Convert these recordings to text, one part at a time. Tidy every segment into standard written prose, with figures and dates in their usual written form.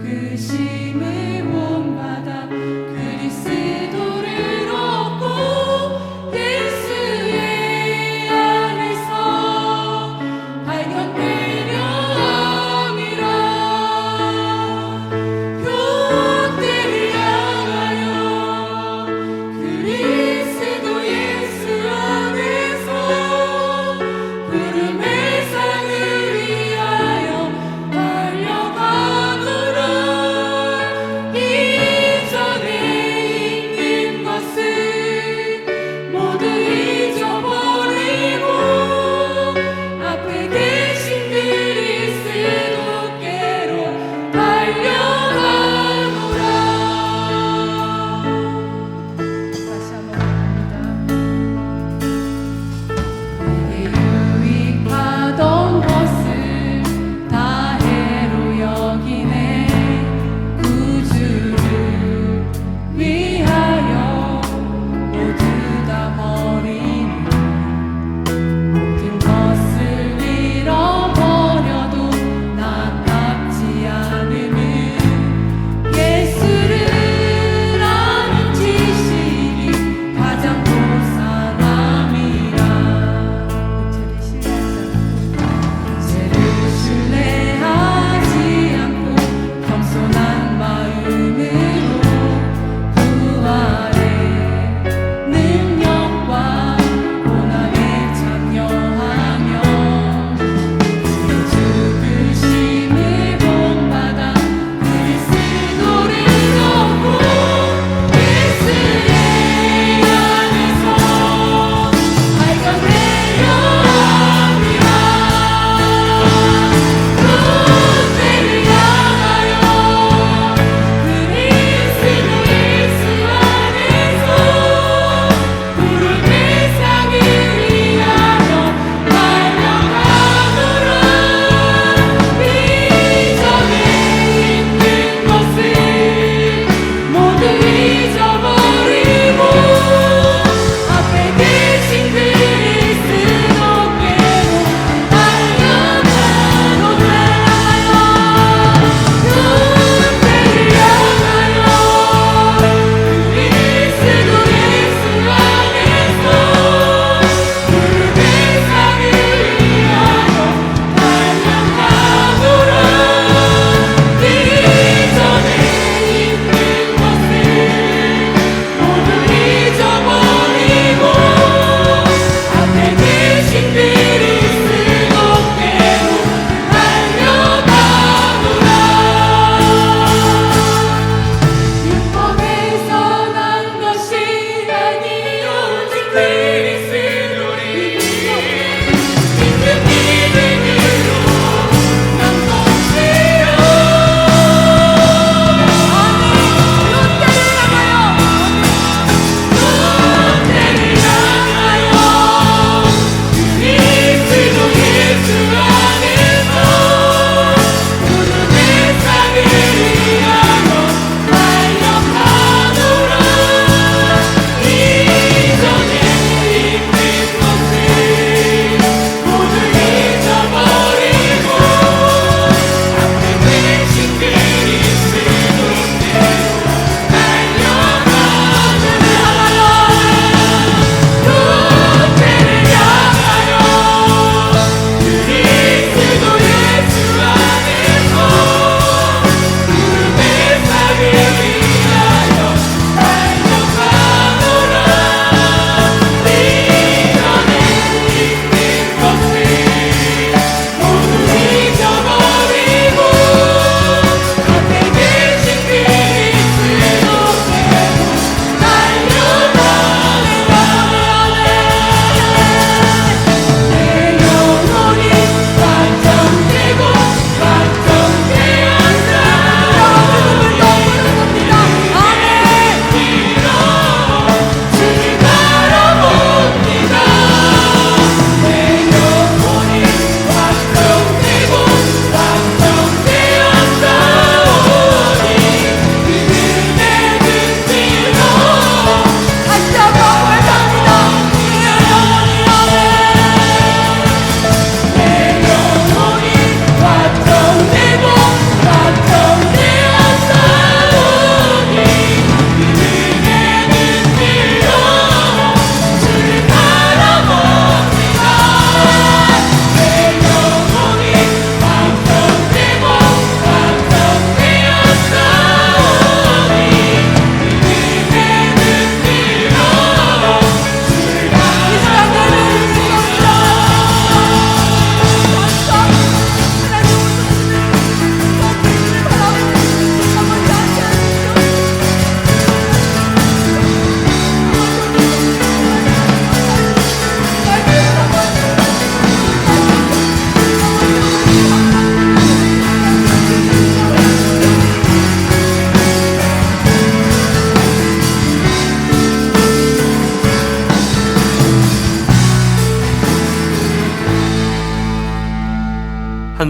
부르심을 본받아 그리스도를 얻고 예수의 안에서 발견되려 함이라. 교태를 향하여 그리스도 예수 안에서 구름의 산을 위하여 달려가노라.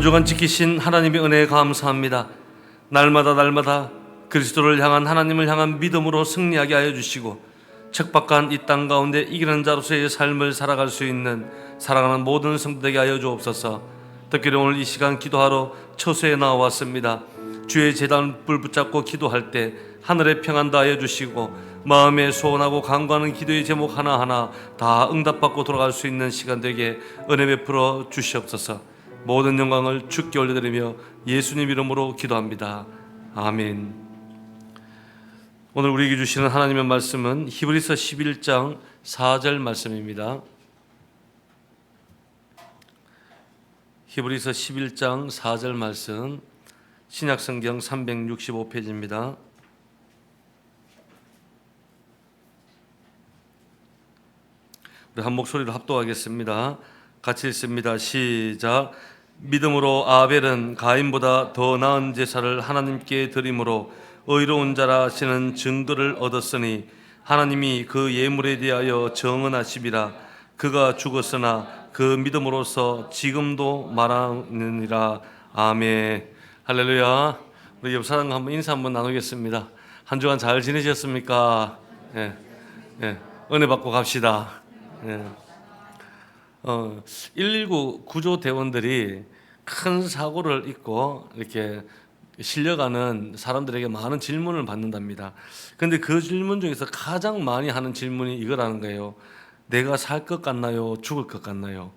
주간 지키신 하나님의 은혜에 감사합니다. 날마다 그리스도를 향한 하나님을 향한 믿음으로 승리하게 하여 주시고 척박한 이 땅 가운데 이기는 자로서의 삶을 살아갈 수 있는 사랑하는 모든 성도되게 하여 주옵소서. 특별히 오늘 이 시간 기도하러 처소에 나왔습니다. 주의 제단 불 붙잡고 기도할 때 하늘의 평안 다하여 주시고 마음에 소원하고 간구하는 기도의 제목 하나하나 다 응답받고 돌아갈 수 있는 시간 되게 은혜 베풀어 주시옵소서. 모든 영광을 주께 올려드리며 예수님 이름으로 기도합니다. 아멘. 오늘 우리에게 주시는 하나님의 말씀은 히브리서 11장 4절 말씀입니다. 히브리서 11장 4절 말씀, 신약성경 365페이지입니다. 우리 한 목소리로 합독하겠습니다. 같이 읽습니다. 시작. 믿음으로 아벨은 가인보다 더 나은 제사를 하나님께 드림으로 의로운 자라 하시는 증거를 얻었으니 하나님이 그 예물에 대하여 정언하시리라. 그가 죽었으나 그 믿음으로서 지금도 말하느니라. 아멘. 할렐루야. 우리 옆 사람과 한번 인사 한번 나누겠습니다. 한 주간 잘 지내셨습니까? 예. 은혜 받고 갑시다. 119 구조대원들이 큰 사고를 입고 이렇게 실려가는 사람들에게 많은 질문을 받는답니다. 그런데 그 질문 중에서 가장 많이 하는 질문이 이거라는 거예요. 내가 살 것 같나요? 죽을 것 같나요?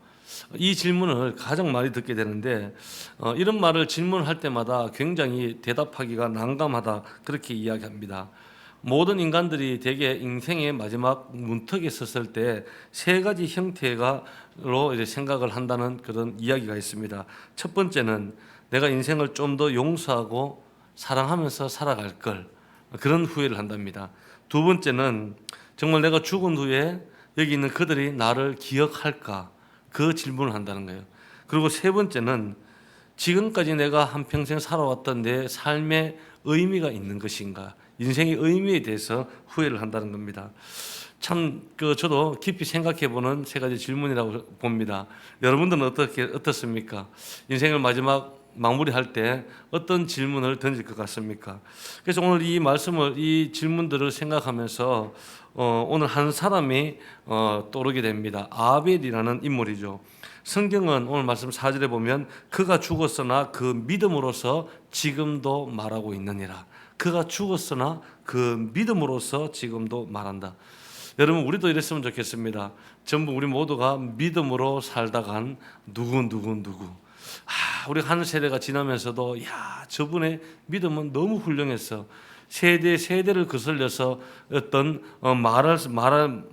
이 질문을 가장 많이 듣게 되는데 이런 말을 질문할 때마다 굉장히 대답하기가 난감하다, 그렇게 이야기합니다. 모든 인간들이 대개 인생의 마지막 문턱에 섰을 때 세 가지 형태로 이제 생각을 한다는 그런 이야기가 있습니다. 첫 번째는 내가 인생을 좀 더 용서하고 사랑하면서 살아갈 걸, 그런 후회를 한답니다. 두 번째는 정말 내가 죽은 후에 여기 있는 그들이 나를 기억할까, 그 질문을 한다는 거예요. 그리고 세 번째는 지금까지 내가 한평생 살아왔던 내 삶의 의미가 있는 것인가, 인생의 의미에 대해서 후회를 한다는 겁니다. 참 저도 깊이 생각해보는 세 가지 질문이라고 봅니다. 여러분들은 어떻습니까? 인생을 마지막 마무리할 때 어떤 질문을 던질 것 같습니까? 그래서 오늘 이 말씀을, 이 질문들을 생각하면서 오늘 한 사람이 떠오르게 됩니다. 아벨이라는 인물이죠. 성경은 오늘 말씀 4절에 보면 그가 죽었으나 그 믿음으로서 지금도 말하고 있느니라. 그가 죽었으나 그 믿음으로서 지금도 말한다. 여러분, 우리도 이랬으면 좋겠습니다. 전부 우리 모두가 믿음으로 살다간 누구. 우리 한 세대가 지나면서도 저분의 믿음은 너무 훌륭했어. 세대를 거슬려서 어떤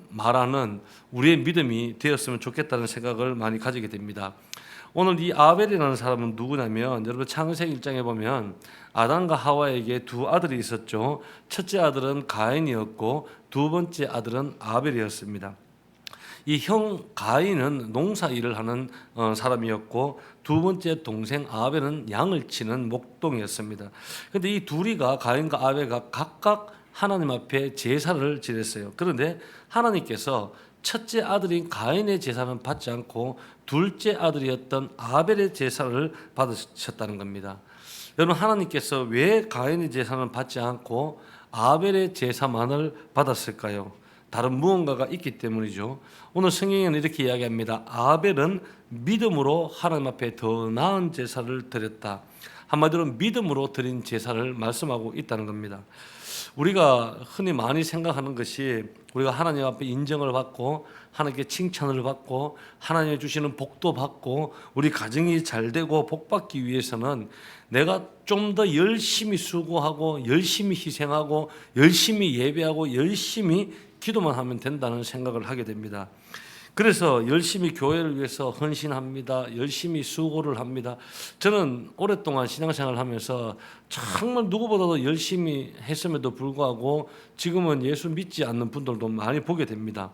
말하는 우리의 믿음이 되었으면 좋겠다는 생각을 많이 가지게 됩니다. 오늘 이 아벨이라는 사람은 누구냐면, 여러분 창세기 1장에 보면 아담과 하와에게 두 아들이 있었죠. 첫째 아들은 가인이었고 두 번째 아들은 아벨이었습니다. 이 형 가인은 농사 일을 하는 사람이었고 두 번째 동생 아벨은 양을 치는 목동이었습니다. 그런데 이 둘이가, 가인과 아벨가 각각 하나님 앞에 제사를 지냈어요. 그런데 하나님께서 첫째 아들인 가인의 제사는 받지 않고 둘째 아들이었던 아벨의 제사를 받으셨다는 겁니다. 여러분, 하나님께서 왜 가인의 제사는 받지 않고 아벨의 제사만을 받았을까요? 다른 무언가가 있기 때문이죠. 오늘 성경에는 이렇게 이야기합니다. 아벨은 믿음으로 하나님 앞에 더 나은 제사를 드렸다. 한마디로 믿음으로 드린 제사를 말씀하고 있다는 겁니다. 우리가 흔히 많이 생각하는 것이, 우리가 하나님 앞에 인정을 받고 하나님께 칭찬을 받고 하나님이 주시는 복도 받고 우리 가정이 잘 되고 복받기 위해서는 내가 좀 더 열심히 수고하고 열심히 희생하고 열심히 예배하고 열심히 기도만 하면 된다는 생각을 하게 됩니다. 그래서 열심히 교회를 위해서 헌신합니다. 열심히 수고를 합니다. 저는 오랫동안 신앙생활을 하면서 정말 누구보다도 열심히 했음에도 불구하고 지금은 예수 믿지 않는 분들도 많이 보게 됩니다.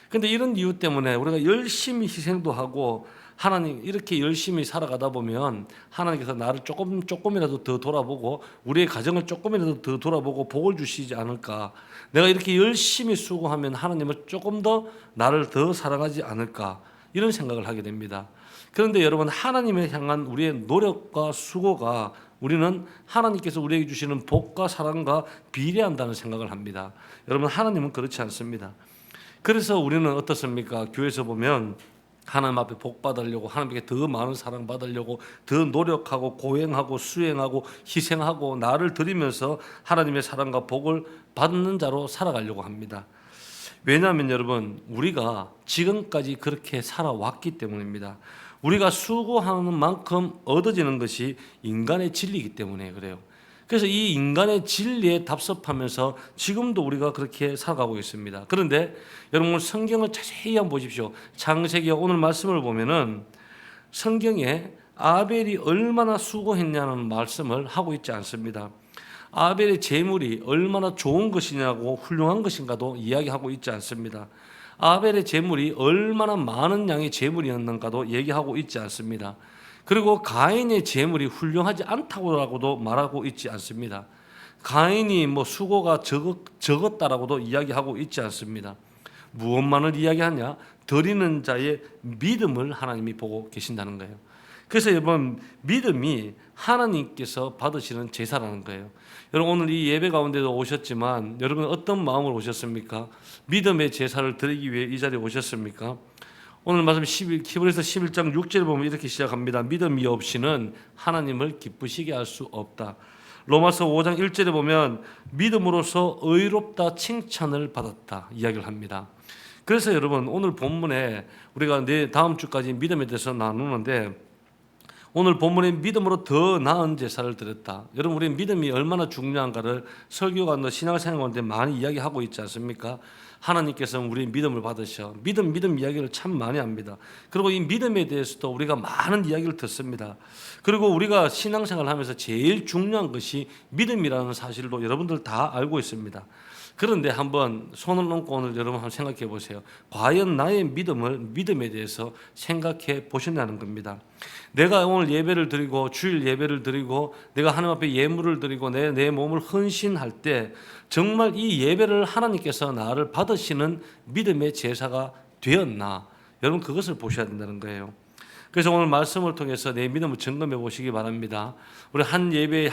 그런데 이런 이유 때문에 우리가 열심히 희생도 하고 하나님 이렇게 열심히 살아가다 보면 하나님께서 나를 조금이라도 더 돌아보고 우리의 가정을 조금이라도 더 돌아보고 복을 주시지 않을까. 내가 이렇게 열심히 수고하면 하나님은 조금 더 나를 더 사랑하지 않을까. 이런 생각을 하게 됩니다. 그런데 여러분, 하나님을 향한 우리의 노력과 수고가 우리는 하나님께서 우리에게 주시는 복과 사랑과 비례한다는 생각을 합니다. 여러분, 하나님은 그렇지 않습니다. 그래서 우리는 어떻습니까? 교회에서 보면 하나님 앞에 복 받으려고, 하나님께 더 많은 사랑 받으려고 더 노력하고 고행하고 수행하고 희생하고 나를 드리면서 하나님의 사랑과 복을 받는 자로 살아가려고 합니다. 왜냐하면 여러분, 우리가 지금까지 그렇게 살아왔기 때문입니다. 우리가 수고하는 만큼 얻어지는 것이 인간의 진리이기 때문에 그래요. 그래서 이 인간의 진리에 답습하면서 지금도 우리가 그렇게 살아가고 있습니다. 그런데 여러분, 성경을 자세히 한번 보십시오. 창세기 오늘 말씀을 보면은 성경에 아벨이 얼마나 수고했냐는 말씀을 하고 있지 않습니다. 아벨의 제물이 얼마나 좋은 것이냐고 훌륭한 것인가도 이야기하고 있지 않습니다. 아벨의 제물이 얼마나 많은 양의 제물이었는가도 얘기하고 있지 않습니다. 그리고 가인의 제물이 훌륭하지 않다고도 말하고 있지 않습니다. 가인이 수고가 적었다라고도 이야기하고 있지 않습니다. 무엇만을 이야기하냐? 드리는 자의 믿음을 하나님이 보고 계신다는 거예요. 그래서 여러분, 믿음이 하나님께서 받으시는 제사라는 거예요. 여러분, 오늘 이 예배 가운데도 오셨지만 여러분 어떤 마음으로 오셨습니까? 믿음의 제사를 드리기 위해 이 자리에 오셨습니까? 오늘 말씀 히브리서 11장 6절에 보면 이렇게 시작합니다. 믿음이 없이는 하나님을 기쁘시게 할 수 없다. 로마서 5장 1절에 보면 믿음으로써 의롭다 칭찬을 받았다 이야기를 합니다. 그래서 여러분, 오늘 본문에 우리가 다음 주까지 믿음에 대해서 나누는데 오늘 본문에 믿음으로 더 나은 제사를 드렸다. 여러분, 우리 믿음이 얼마나 중요한가를 설교가 신앙생활 가운데 많이 이야기하고 있지 않습니까? 하나님께서는 우리의 믿음을 받으셔. 믿음 이야기를 참 많이 합니다. 그리고 이 믿음에 대해서도 우리가 많은 이야기를 듣습니다. 그리고 우리가 신앙생활을 하면서 제일 중요한 것이 믿음이라는 사실도 여러분들 다 알고 있습니다. 그런데 한번 손을 얹고 오늘 여러분 한번 생각해 보세요. 과연 나의 믿음에 대해서 생각해 보셨냐는 겁니다. 내가 오늘 예배를 드리고 주일 예배를 드리고 내가 하나님 앞에 예물을 드리고 내 몸을 헌신할 때 정말 이 예배를 하나님께서 나를 받으시는 믿음의 제사가 되었나? 여러분, 그것을 보셔야 된다는 거예요. 그래서 오늘 말씀을 통해서 내 믿음을 점검해 보시기 바랍니다. 우리 한 예배,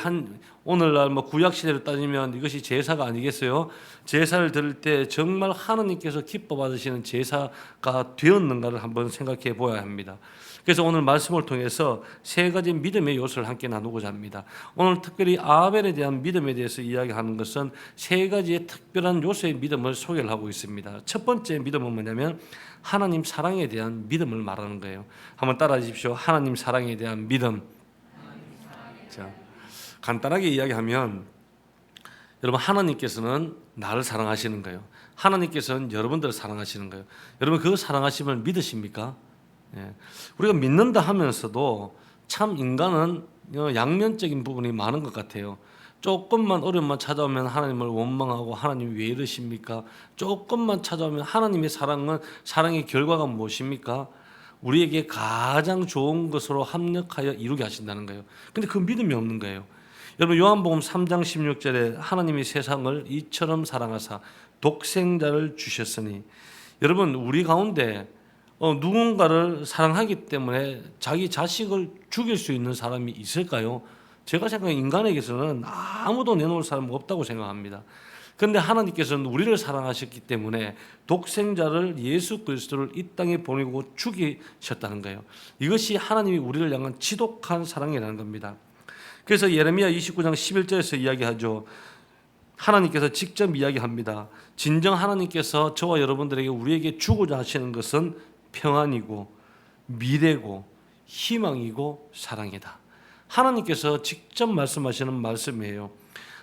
오늘날 구약 시대로 따지면 이것이 제사가 아니겠어요? 제사를 드릴 때 정말 하나님께서 기뻐 받으시는 제사가 되었는가를 한번 생각해 보아야 합니다. 그래서 오늘 말씀을 통해서 세 가지 믿음의 요소를 함께 나누고자 합니다. 오늘 특별히 아벨에 대한 믿음에 대해서 이야기하는 것은 세 가지의 특별한 요소의 믿음을 소개를 하고 있습니다. 첫 번째 믿음은 뭐냐면 하나님 사랑에 대한 믿음을 말하는 거예요. 한번 따라해 주십시오. 하나님 사랑에 대한 믿음. 자, 간단하게 이야기하면 여러분, 하나님께서는 나를 사랑하시는 거예요. 하나님께서는 여러분들을 사랑하시는 거예요. 여러분, 그 사랑하심을 믿으십니까? 예. 우리가 믿는다 하면서도 참 인간은 양면적인 부분이 많은 것 같아요. 조금만 어려움만 찾아오면 하나님을 원망하고 하나님 왜 이러십니까? 조금만 찾아오면 하나님의 사랑의 결과가 무엇입니까? 우리에게 가장 좋은 것으로 합력하여 이루게 하신다는 거예요. 근데 그 믿음이 없는 거예요. 여러분, 요한복음 3장 16절에 하나님이 세상을 이처럼 사랑하사 독생자를 주셨으니, 여러분, 우리 가운데 누군가를 사랑하기 때문에 자기 자식을 죽일 수 있는 사람이 있을까요? 제가 생각하는 인간에게서는 아무도 내놓을 사람은 없다고 생각합니다. 그런데 하나님께서는 우리를 사랑하셨기 때문에 독생자를 예수 그리스도를 이 땅에 보내고 죽이셨다는 거예요. 이것이 하나님이 우리를 향한 지독한 사랑이라는 겁니다. 그래서 예레미야 29장 11절에서 이야기하죠. 하나님께서 직접 이야기합니다. 진정 하나님께서 저와 여러분들에게 우리에게 주고자 하시는 것은 평안이고 미래고 희망이고 사랑이다. 하나님께서 직접 말씀하시는 말씀이에요.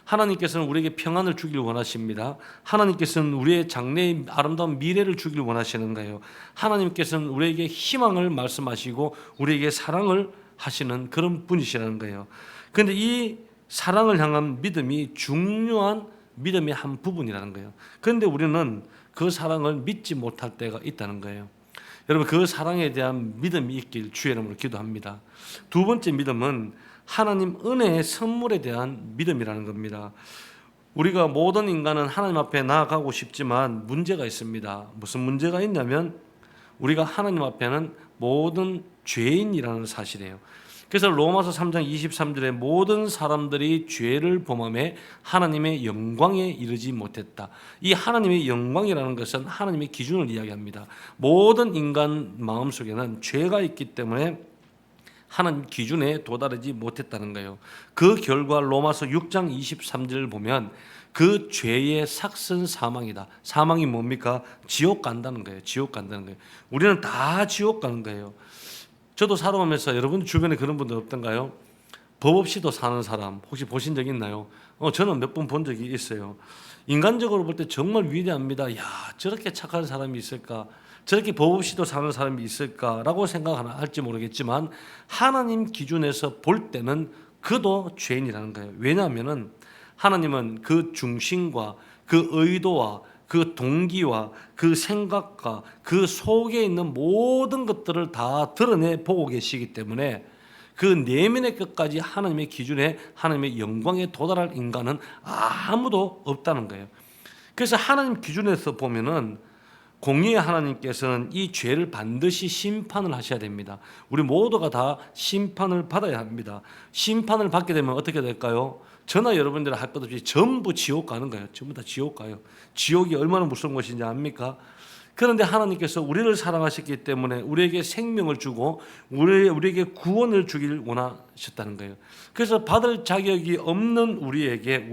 하나님께서는 우리에게 평안을 주길 원하십니다. 하나님께서는 우리의 장래의 아름다운 미래를 주길 원하시는 거예요. 하나님께서는 우리에게 희망을 말씀하시고 우리에게 사랑을 하시는 그런 분이시라는 거예요. 그런데 이 사랑을 향한 믿음이 중요한 믿음의 한 부분이라는 거예요. 그런데 우리는 그 사랑을 믿지 못할 때가 있다는 거예요. 여러분, 그 사랑에 대한 믿음이 있길 주의 이름으로 기도합니다. 두 번째 믿음은 하나님 은혜의 선물에 대한 믿음이라는 겁니다. 우리가 모든 인간은 하나님 앞에 나아가고 싶지만 문제가 있습니다. 무슨 문제가 있냐면 우리가 하나님 앞에는 모든 죄인이라는 사실이에요. 그래서 로마서 3장 23절에 모든 사람들이 죄를 범함에 하나님의 영광에 이르지 못했다. 이 하나님의 영광이라는 것은 하나님의 기준을 이야기합니다. 모든 인간 마음속에는 죄가 있기 때문에 하나님 기준에 도달하지 못했다는 거예요. 그 결과 로마서 6장 23절을 보면 그 죄의 삭은 사망이다. 사망이 뭡니까? 지옥 간다는 거예요. 지옥 간다는 거예요. 우리는 다 지옥 가는 거예요. 저도 살아오면서 여러분 주변에 그런 분들 없던가요? 법 없이도 사는 사람 혹시 보신 적 있나요? 저는 몇 번 본 적이 있어요. 인간적으로 볼 때 정말 위대합니다. 야, 저렇게 착한 사람이 있을까? 저렇게 법 없이도 사는 사람이 있을까라고 생각할지 모르겠지만 하나님 기준에서 볼 때는 그도 죄인이라는 거예요. 왜냐하면은 하나님은 그 중심과 그 의도와 그 동기와 그 생각과 그 속에 있는 모든 것들을 다 드러내 보고 계시기 때문에 그 내면의 끝까지 하나님의 기준에 하나님의 영광에 도달할 인간은 아무도 없다는 거예요. 그래서 하나님 기준에서 보면은 공의의 하나님께서는 이 죄를 반드시 심판을 하셔야 됩니다. 우리 모두가 다 심판을 받아야 합니다. 심판을 받게 되면 어떻게 될까요? 저나 여러분들 할 것 없이 전부 지옥 가는 거예요. 전부 다 지옥 가요. 지옥이 얼마나 무서운 것인지 압니까? 그런데 하나님께서 우리를 사랑하셨기 때문에 우리에게 생명을 주고 우리에게 구원을 주길 원하셨다는 거예요. 그래서 받을 자격이 없는 우리의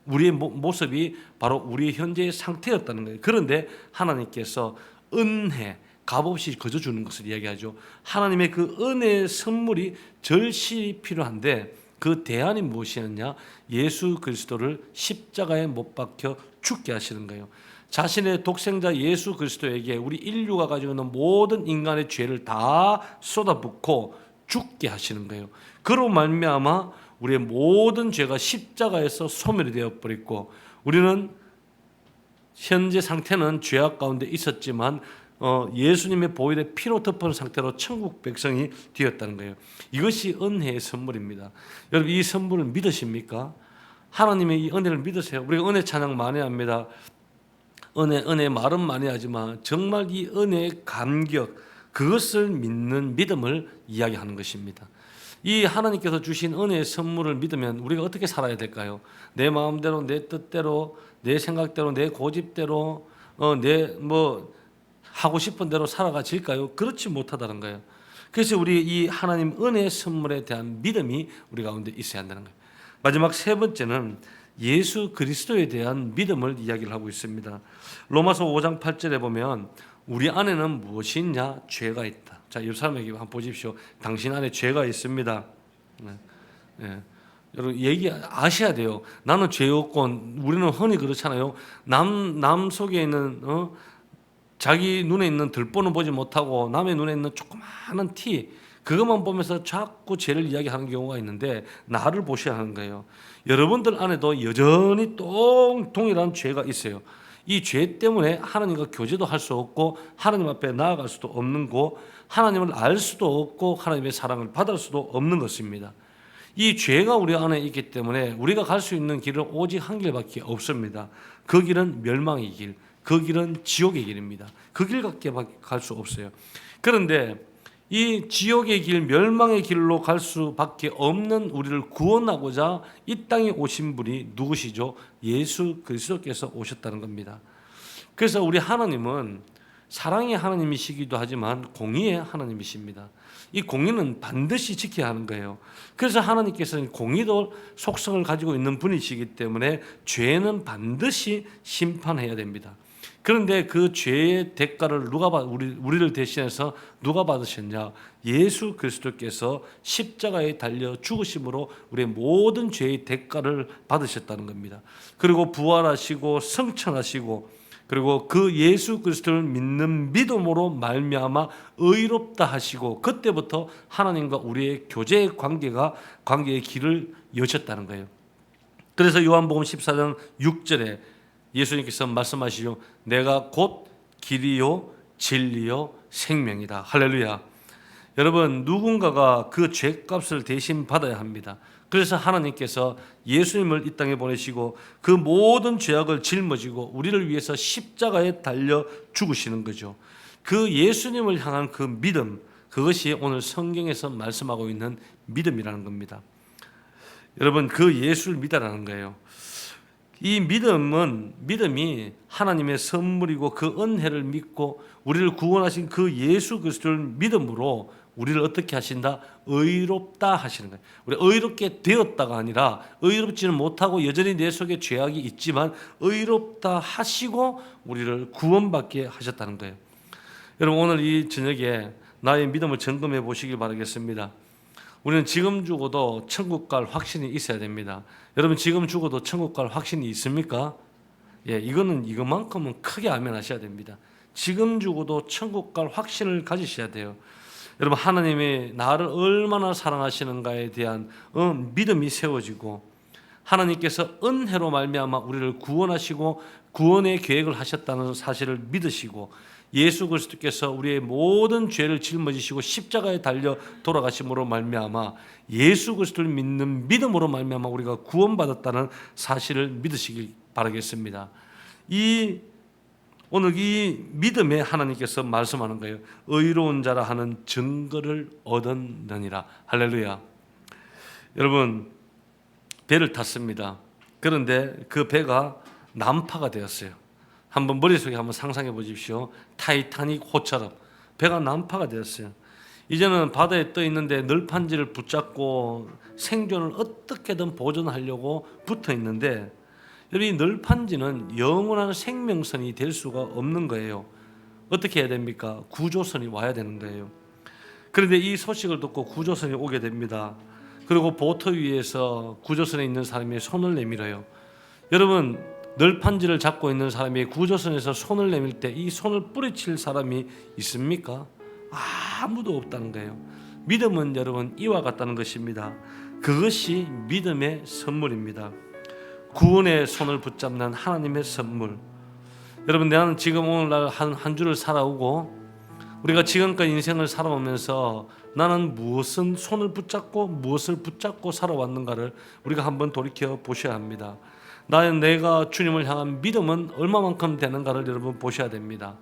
모습이 바로 우리의 현재의 상태였다는 거예요. 그런데 하나님께서 은혜, 값없이 거저 주는 것을 이야기하죠. 하나님의 그 은혜의 선물이 절실히 필요한데 그 대안이 무엇이었냐? 예수 그리스도를 십자가에 못 박혀 죽게 하시는 거예요. 자신의 독생자 예수 그리스도에게 우리 인류가 가지고 있는 모든 인간의 죄를 다 쏟아붓고 죽게 하시는 거예요. 그로 말미암아 우리의 모든 죄가 십자가에서 소멸이 되어 버렸고 우리는 현재 상태는 죄악 가운데 있었지만 예수님의 보혈의 피로 덮은 상태로 천국 백성이 되었다는 거예요. 이것이 은혜의 선물입니다. 여러분 이 선물을 믿으십니까? 하나님의 이 은혜를 믿으세요. 우리가 은혜 찬양 많이 합니다. 은혜 말은 많이 하지만 정말 이 은혜의 감격 그것을 믿는 믿음을 이야기하는 것입니다. 이 하나님께서 주신 은혜의 선물을 믿으면 우리가 어떻게 살아야 될까요? 내 마음대로 내 뜻대로 내 생각대로 내 고집대로 내 하고 싶은 대로 살아가질까요? 그렇지 못하다는 거예요. 그래서 우리 이 하나님 은혜의 선물에 대한 믿음이 우리 가운데 있어야 한다는 거예요. 마지막 세 번째는 예수 그리스도에 대한 믿음을 이야기를 하고 있습니다. 로마서 5장 8절에 보면 우리 안에는 무엇이 있냐? 죄가 있다. 자, 이 사람에게 한번 보십시오. 당신 안에 죄가 있습니다. 네. 여러분 얘기 아셔야 돼요. 나는 죄 없고 우리는 흔히 그렇잖아요. 남 속에 있는 자기 눈에 있는 들보는 보지 못하고 남의 눈에 있는 조그마한 티 그것만 보면서 자꾸 죄를 이야기하는 경우가 있는데 나를 보셔야 하는 거예요. 여러분들 안에도 여전히 동일한 죄가 있어요. 이 죄 때문에 하나님과 교제도 할 수 없고 하나님 앞에 나아갈 수도 없는 거 하나님을 알 수도 없고 하나님의 사랑을 받을 수도 없는 것입니다. 이 죄가 우리 안에 있기 때문에 우리가 갈 수 있는 길은 오직 한 길밖에 없습니다. 그 길은 멸망의 길, 그 길은 지옥의 길입니다. 그 길밖에 갈 수 없어요. 그런데 이 지옥의 길, 멸망의 길로 갈 수밖에 없는 우리를 구원하고자 이 땅에 오신 분이 누구시죠? 예수 그리스도께서 오셨다는 겁니다. 그래서 우리 하나님은 사랑의 하나님이시기도 하지만 공의의 하나님이십니다. 이 공의는 반드시 지켜야 하는 거예요. 그래서 하나님께서는 공의도 속성을 가지고 있는 분이시기 때문에 죄는 반드시 심판해야 됩니다. 그런데 그 죄의 대가를 우리를 대신해서 누가 받으셨냐? 예수 그리스도께서 십자가에 달려 죽으심으로 우리의 모든 죄의 대가를 받으셨다는 겁니다. 그리고 부활하시고 성천하시고 그리고 그 예수 그리스도를 믿는 믿음으로 말미암아 의롭다 하시고 그때부터 하나님과 우리의 교제의 관계의 길을 여셨다는 거예요. 그래서 요한복음 14장 6절에 예수님께서 말씀하시죠. 내가 곧 길이요 진리요 생명이다. 할렐루야. 여러분 누군가가 그 죄값을 대신 받아야 합니다. 그래서 하나님께서 예수님을 이 땅에 보내시고 그 모든 죄악을 짊어지고 우리를 위해서 십자가에 달려 죽으시는 거죠. 그 예수님을 향한 그 믿음, 그것이 오늘 성경에서 말씀하고 있는 믿음이라는 겁니다. 여러분, 그 예수를 믿으라는 거예요. 이 믿음이 하나님의 선물이고 그 은혜를 믿고 우리를 구원하신 그 예수 그리스도를 믿음으로 우리를 어떻게 하신다? 의롭다 하시는 거예요. 우리 의롭게 되었다가 아니라 의롭지는 못하고 여전히 내 속에 죄악이 있지만 의롭다 하시고 우리를 구원받게 하셨다는 거예요. 여러분, 오늘 이 저녁에 나의 믿음을 점검해 보시길 바라겠습니다. 우리는 지금 죽어도 천국 갈 확신이 있어야 됩니다. 여러분, 지금 죽어도 천국 갈 확신이 있습니까? 예, 이것만큼은 크게 아멘하셔야 됩니다. 지금 죽어도 천국 갈 확신을 가지셔야 돼요. 여러분, 하나님이 나를 얼마나 사랑하시는가에 대한 믿음이 세워지고 하나님께서 은혜로 말미암아 우리를 구원하시고 구원의 계획을 하셨다는 사실을 믿으시고 예수 그리스도께서 우리의 모든 죄를 짊어지시고 십자가에 달려 돌아가심으로 말미암아 예수 그리스도를 믿는 믿음으로 말미암아 우리가 구원받았다는 사실을 믿으시길 바라겠습니다. 오늘 이 믿음에 하나님께서 말씀하는 거예요. 의로운 자라 하는 증거를 얻었느니라. 할렐루야. 여러분, 배를 탔습니다. 그런데 그 배가 난파가 되었어요. 한번 머릿속에 한번 상상해 보십시오. 타이타닉 호처럼 배가 난파가 되었어요. 이제는 바다에 떠 있는데 널판지를 붙잡고 생존을 어떻게든 보존하려고 붙어 있는데, 여러분, 이 널판지는 영원한 생명선이 될 수가 없는 거예요. 어떻게 해야 됩니까? 구조선이 와야 되는 거예요. 그런데 이 소식을 듣고 구조선이 오게 됩니다. 그리고 보트 위에서 구조선에 있는 사람이 손을 내밀어요. 여러분, 널판지를 잡고 있는 사람이 구조선에서 손을 내밀 때 이 손을 뿌리칠 사람이 있습니까? 아무도 없다는 거예요. 믿음은 여러분 이와 같다는 것입니다. 그것이 믿음의 선물입니다. 구원의 손을 붙잡는 하나님의 선물. 여러분, 나는 지금 오늘날 한 주를 살아오고 우리가 지금까지 인생을 살아오면서 나는 무엇은 손을 붙잡고 무엇을 붙잡고 살아왔는가를 우리가 한번 돌이켜 보셔야 합니다. 내가 주님을 향한 믿음은 얼마만큼 되는가를 여러분 보셔야 됩니다.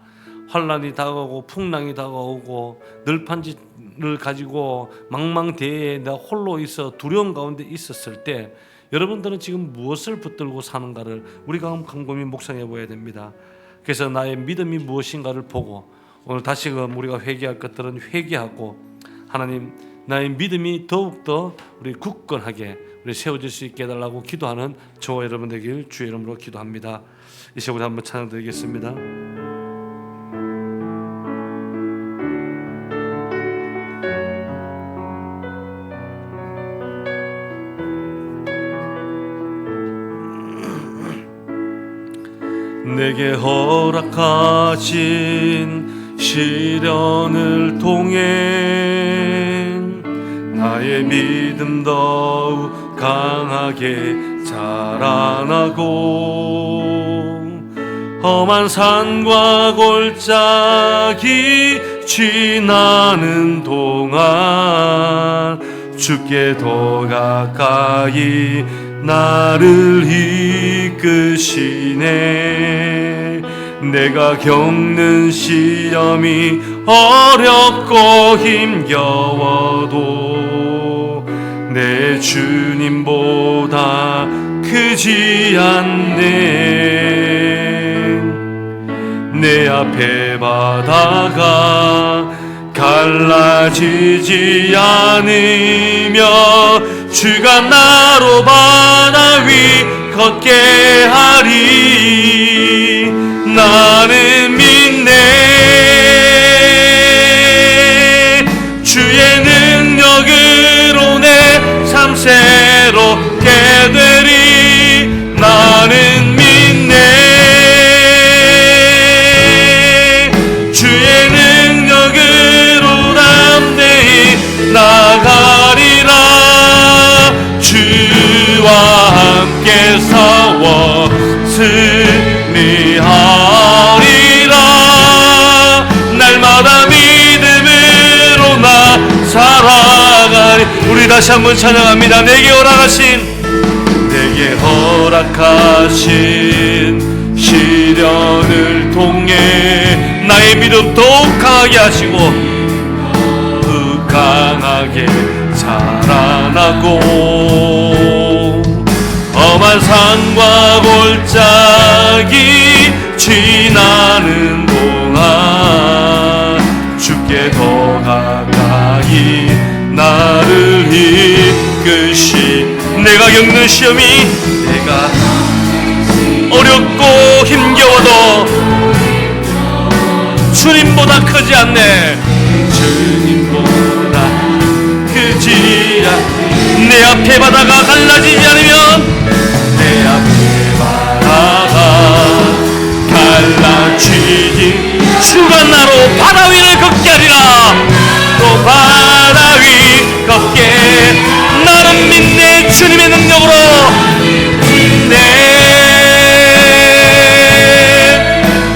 환난이 다가오고 풍랑이 다가오고 널판지를 가지고 망망대해에 내가 홀로 있어 두려움 가운데 있었을 때 여러분들은 지금 무엇을 붙들고 사는가를 우리가 곰곰이 묵상해 보아야 됩니다. 그래서 나의 믿음이 무엇인가를 보고 오늘 다시금 우리가 회개할 것들은 회개하고, 하나님, 나의 믿음이 더욱더 우리 굳건하게 우리 세워질 수 있게 해달라고 기도하는 저와 여러분 되길 주의 이름으로 기도합니다. 이 시간 우리 한번 찬양 드리겠습니다. 내게 허락하신 시련을 통해 나의 믿음 더욱 강하게 자라나고 험한 산과 골짜기 지나는 동안 주께 더 가까이 나를 이끄시네. 내가 겪는 시험이 어렵고 힘겨워도 내 주님보다 크지 않네. 내 앞에 바다가 갈라지지 않으며 주가 나로 바다 위 걷게 하리. 나는 믿네. 주의 능력으로 내 삶 새롭게 되리. 나는 믿네. 주의 능력으로 담대히 나가리라. 주와 함께 싸워 승리하리라. 날마다 믿음으로 나 살아가리. 우리 다시 한번 찬양합니다. 내게 허락하신 시련을 통해 나의 믿음 더욱 강하게 하시고 그 강하게 자라나고 험한 산과 골짜기 지나는 동안 주께 더 가까이 나를 이끄시 내가 겪는 시험이 내가 어렵고 힘겨워도 주님보다 크지 않네. 주님보다 크지 않네. 내 앞에 바다가 갈라지지 않으면 내 앞에 바다가 갈라지지 주가 나로 바다 위를 걷게 하리라. 또 바다 위 걷게 나는 믿네. 주님의 능력으로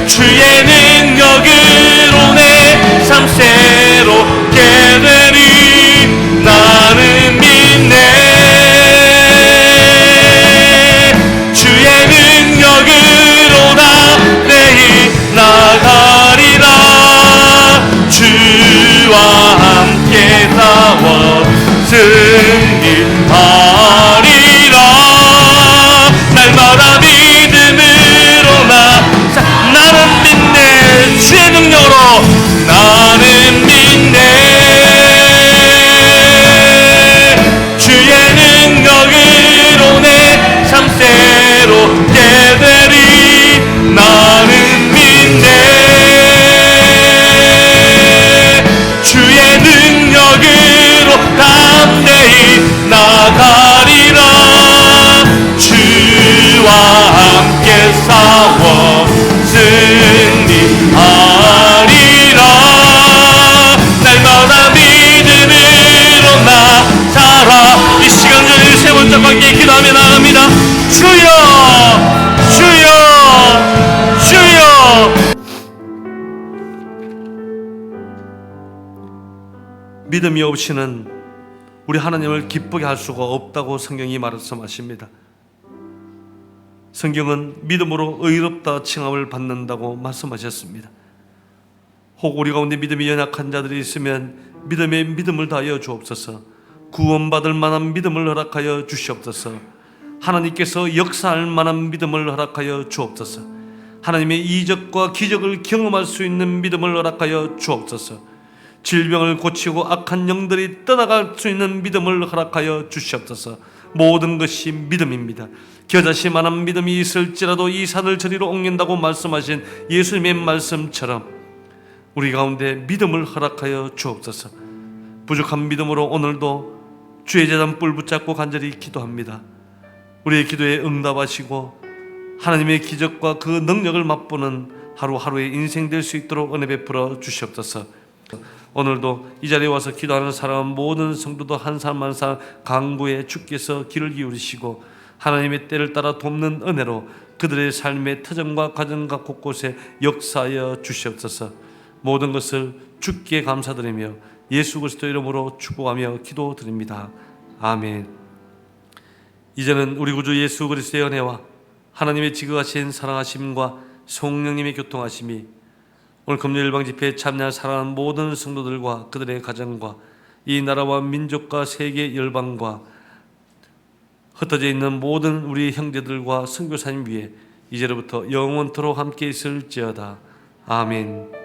주의 능력으로 내 삶 새롭게 되리. 나는 믿네. 주의 능력으로 나 내일 나가리라. 주와 함께 싸워 승리하리라. 날마다 믿음으로 나는 믿네. 주의 능력으로 나는 믿네. 주의 능력으로 내 삶 새롭게 되리. 나는 믿네. 주의 능력으로 담대히 나가리라. 주와 함께 싸워 승리하리라. 날마다 믿음으로 나 살아. 이 시간 전에 세 번째 관계 기도하며 나갑니다. 주여 주여 주여. 믿음이 없이는 우리 하나님을 기쁘게 할 수가 없다고 성경이 말씀하십니다. 성경은 믿음으로 의롭다 칭함을 받는다고 말씀하셨습니다. 혹 우리 가운데 믿음이 연약한 자들이 있으면 믿음에 믿음을 다하여 주옵소서. 구원받을 만한 믿음을 허락하여 주시옵소서. 하나님께서 역사할 만한 믿음을 허락하여 주옵소서. 하나님의 이적과 기적을 경험할 수 있는 믿음을 허락하여 주옵소서. 질병을 고치고 악한 영들이 떠나갈 수 있는 믿음을 허락하여 주시옵소서. 모든 것이 믿음입니다. 겨자씨만한 믿음이 있을지라도 이 산을 저리로 옮긴다고 말씀하신 예수님의 말씀처럼 우리 가운데 믿음을 허락하여 주옵소서. 부족한 믿음으로 오늘도 주의 제단 뿔 붙잡고 간절히 기도합니다. 우리의 기도에 응답하시고 하나님의 기적과 그 능력을 맛보는 하루하루의 인생 될 수 있도록 은혜 베풀어 주시옵소서. 오늘도 이 자리에 와서 기도하는 사람 모든 성도도 한 사람 한 사람 간구에 주께서 귀를 기울이시고 하나님의 때를 따라 돕는 은혜로 그들의 삶의 터전과 가정과 곳곳에 역사하여 주시옵소서. 모든 것을 주께 감사드리며 예수 그리스도 이름으로 축복하며 기도드립니다. 아멘. 이제는 우리 구주 예수 그리스도의 은혜와 하나님의 지극하신 사랑하심과 성령님의 교통하심이 오늘 금요 일방 집회에 참여한 사랑하는 모든 성도들과 그들의 가정과 이 나라와 민족과 세계 열방과 흩어져 있는 모든 우리 형제들과 선교사님 위에 이제로부터 영원토록 함께 있을지어다. 아멘.